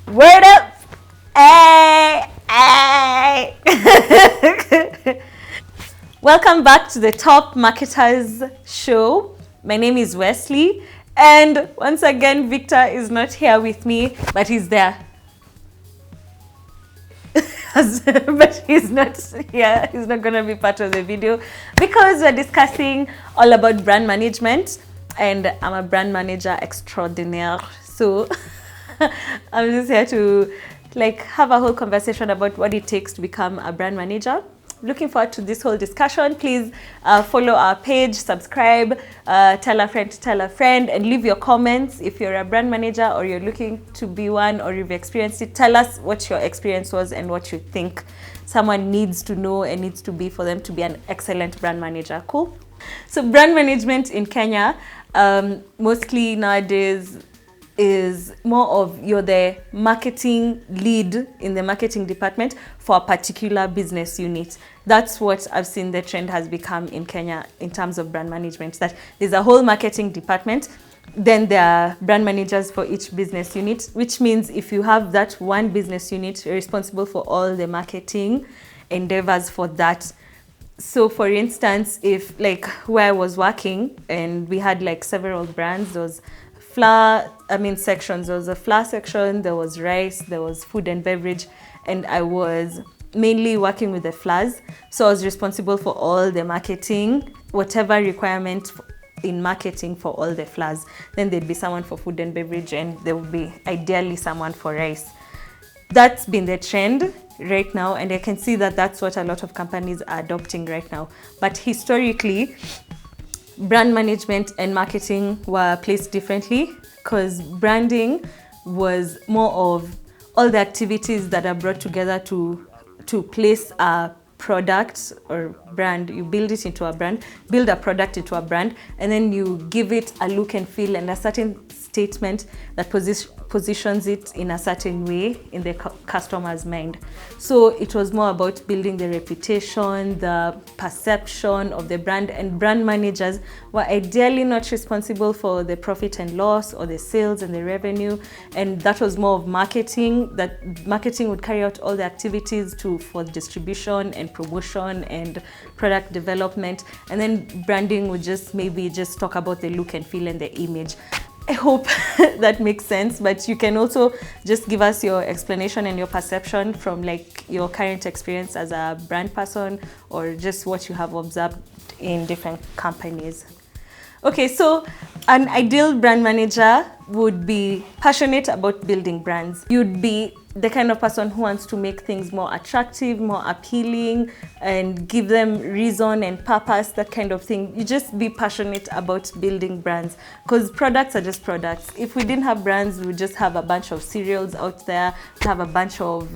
Word up! Hey! Hey! Welcome back to the Top Marketers Show. My name is Wesley, and once again, Victor is not here with me, but he's there. But he's not here. He's not going to be part of the video because we're discussing all about brand management, and I'm a brand manager extraordinaire. So I'm just here to have a whole conversation about what it takes to become a brand manager. Looking forward to this whole discussion. Please follow our page, subscribe, tell a friend, and leave your comments. If you're a brand manager or you're looking to be one or you've experienced it, tell us what your experience was and what you think someone needs to know and needs to be for them to be an excellent brand manager. Cool? So brand management in Kenya, mostly nowadays, is more of you're the marketing lead in the marketing department for a particular business unit. That's what I've seen the trend has become in Kenya in terms of brand management, that there's a whole marketing department, then there are brand managers for each business unit, which means if you have that one business unit, you're responsible for all the marketing endeavors for that. So for instance, if where I was working and we had several brands, there was sections. There was a flour section, there was rice, there was food and beverage, and I was mainly working with the flours. So I was responsible for all the marketing, whatever requirement in marketing for all the flours. Then there'd be someone for food and beverage, and there would be ideally someone for rice. That's been the trend right now, and I can see that that's what a lot of companies are adopting right now. But historically, brand management and marketing were placed differently because branding was more of all the activities that are brought together to place a product or brand. You build it into a brand, build a product into a brand, and then you give it a look and feel and a certain statement that positions it in a certain way in the customer's mind. So it was more about building the reputation, the perception of the brand, and brand managers were ideally not responsible for the profit and loss or the sales and the revenue, and that was more of marketing. That marketing would carry out all the activities for distribution and promotion and product development, and then branding would just talk about the look and feel and the image. I hope that makes sense, but you can also just give us your explanation and your perception from your current experience as a brand person or just what you have observed in different companies. Okay, so an ideal brand manager would be passionate about building brands. You'd be the kind of person who wants to make things more attractive, more appealing, and give them reason and purpose, that kind of thing. You just be passionate about building brands because products are just products. If we didn't have brands, we would just have a bunch of cereals out there, have a bunch of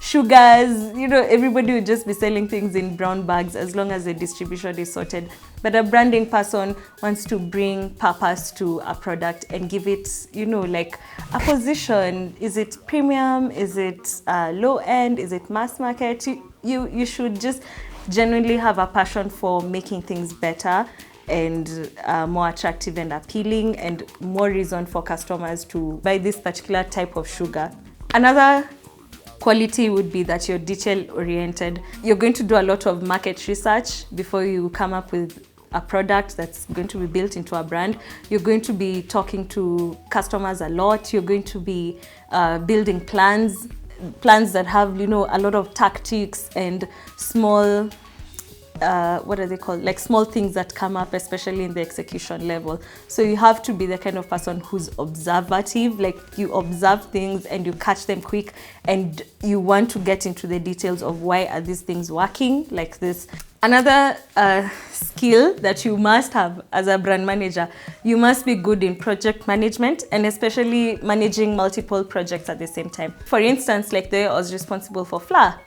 sugars. Everybody would just be selling things in brown bags as long as the distribution is sorted. But a branding person wants to bring purpose to a product and give it, a position. Is it premium? Is it low end? Is it mass market? You should just genuinely have a passion for making things better and more attractive and appealing, and more reason for customers to buy this particular type of sugar. Another quality would be that you're detail oriented. You're going to do a lot of market research before you come up with a product that's going to be built into a brand. You're going to be talking to customers a lot. You're going to be building plans that have, a lot of tactics and small, what are they called? Small things that come up, especially in the execution level. So you have to be the kind of person who's observative, you observe things and you catch them quick, and you want to get into the details of why are these things working like this. Another skill that you must have as a brand manager, you must be good in project management, and especially managing multiple projects at the same time. For instance, the way I was responsible for flour,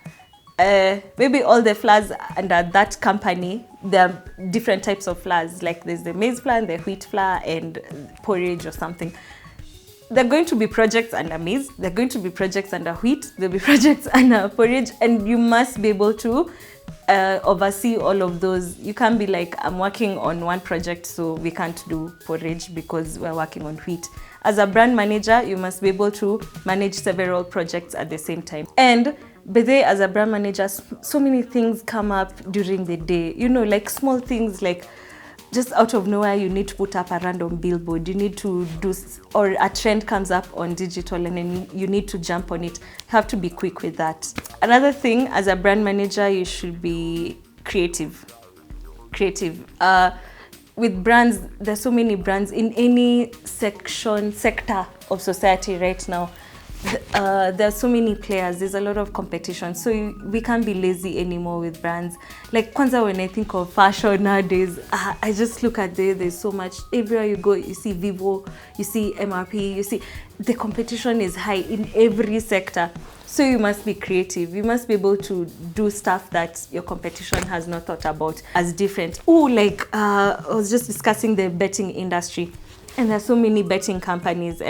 maybe all the flours under that company, there are different types of flours. There's the maize flour and the wheat flour and porridge or something. There are going to be projects under maize, there are going to be projects under wheat, there'll be projects under porridge, and you must be able to oversee all of those. You can't be like, I'm working on one project, so we can't do porridge because we're working on wheat. As a brand manager, you must be able to manage several projects at the same time. And but then as a brand manager, so many things come up during the day, you know, like small things, like just out of nowhere you need to put up a random billboard, you need to do, or a trend comes up on digital and then you need to jump on it. You have to be quick with that. Another thing, as a brand manager, you should be creative. With brands, there's so many brands in any sector of society right now. There are so many players, there's a lot of competition, so we can't be lazy anymore with brands. Like kwanza, when I think of fashion nowadays, I just look at there's so much. Everywhere you go, you see Vivo, you see MRP, you see the competition is high in every sector. So you must be creative. You must be able to do stuff that your competition has not thought about as different. Oh, like I was just discussing the betting industry, and there's so many betting companies,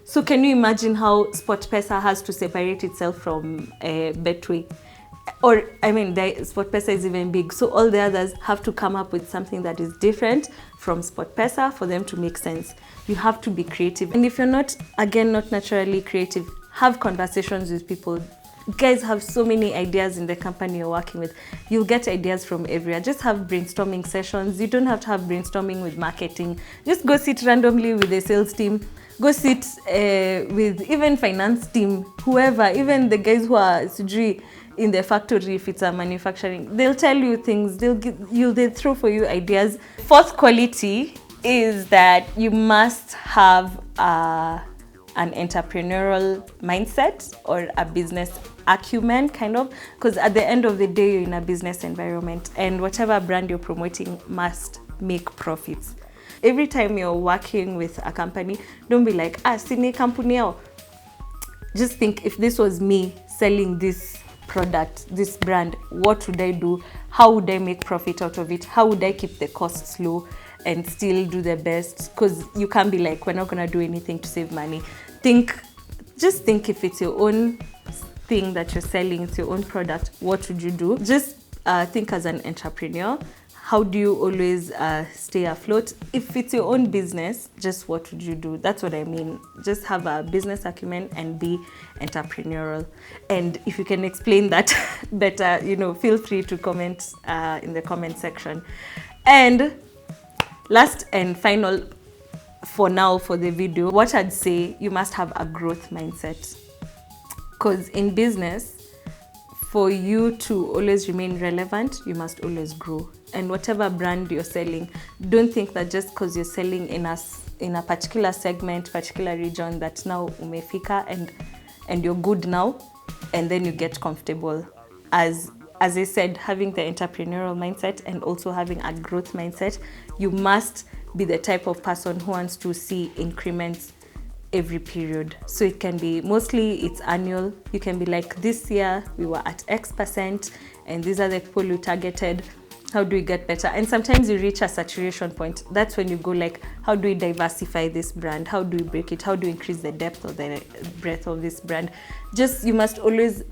So can you imagine how SportPesa has to separate itself from Betway? Or, I mean, SportPesa is even big. So all the others have to come up with something that is different from SportPesa for them to make sense. You have to be creative. And if you're not naturally creative, have conversations with people. You guys have so many ideas in the company you're working with. You'll get ideas from everywhere. Just have brainstorming sessions. You don't have to have brainstorming with marketing. Just go sit randomly with the sales team. Go sit with even finance team, whoever, even the guys who are in the factory, if it's a manufacturing. They'll tell you things, they'll throw for you ideas. Fourth quality is that you must have an entrepreneurial mindset or a business acumen, kind of, because at the end of the day, you're in a business environment, and whatever brand you're promoting must make profits. Every time you're working with a company, don't be like, sini company yao. Just think, if this was me selling this product, this brand, what would I do? How would I make profit out of it? How would I keep the costs low and still do the best? Because you can't be like, we're not gonna do anything to save money. Just think, if it's your own thing that you're selling, it's your own product, what would you do? Just think as an entrepreneur. How do you always stay afloat? If it's your own business, just what would you do? That's what I mean. Just have a business acumen and be entrepreneurial. And if you can explain that better, feel free to comment in the comment section. And last and final, for now, for the video, what I'd say, you must have a growth mindset. Because in business, for you to always remain relevant, you must always grow. And whatever brand you're selling, don't think that just because you're selling in a particular segment, particular region, that now umefika and you're good now, and then you get comfortable. As I said, having the entrepreneurial mindset and also having a growth mindset, you must be the type of person who wants to see increments every period. So it can be, mostly it's annual. You can be like, this year we were at X%, and these are the people you targeted. How do we get better? And sometimes you reach a saturation point. That's when you go like, how do we diversify this brand? How do we break it? How do we increase the depth or the breadth of this brand? Just, you must always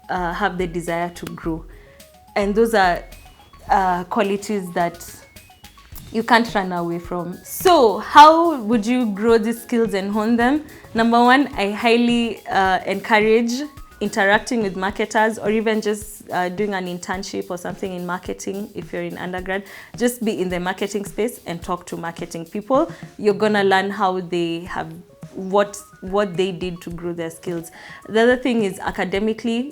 have the desire to grow. And those are qualities that you can't run away from. So how would you grow these skills and hone them? Number one, I highly encourage interacting with marketers, or even just doing an internship or something in marketing. If you're in undergrad, just be in the marketing space and talk to marketing people. You're gonna learn how they have, what they did to grow their skills. The other thing is academically,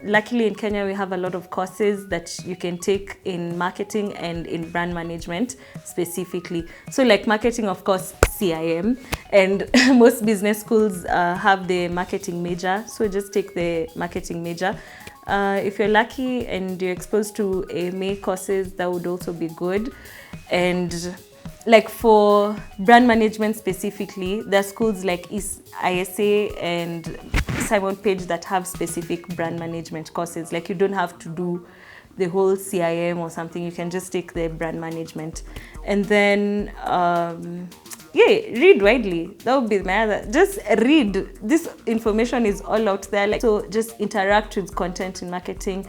luckily in Kenya we have a lot of courses that you can take in marketing and in brand management specifically. So like marketing, of course, CIM, and most business schools have the marketing major, so just take the marketing major. If you're lucky and you're exposed to AMA courses, that would also be good. And like for brand management specifically, there are schools like ISA and Simon Page that have specific brand management courses. Like you don't have to do the whole CIM or something, you can just take the brand management. And then read widely. That would be my other. Just read. This information is all out there. Like, so just interact with content in marketing.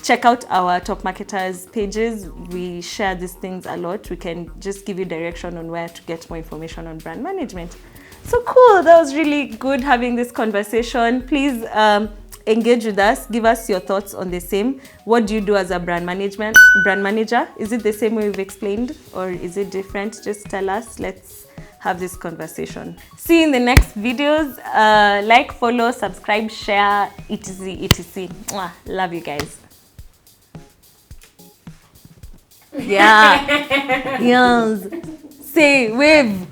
check out our top marketers pages. We share these things a lot. We can just give you direction on where to get more information on brand management. So cool. That was really good having this conversation. Please engage with us. Give us your thoughts on the same. What do you do as a brand manager? Is it the same way we've explained, or is it different? Just tell us. Let's have this conversation. See you in the next videos. Like, follow, subscribe, share, etc. Mwah. Love you guys. Yeah. Yes. Say, wave.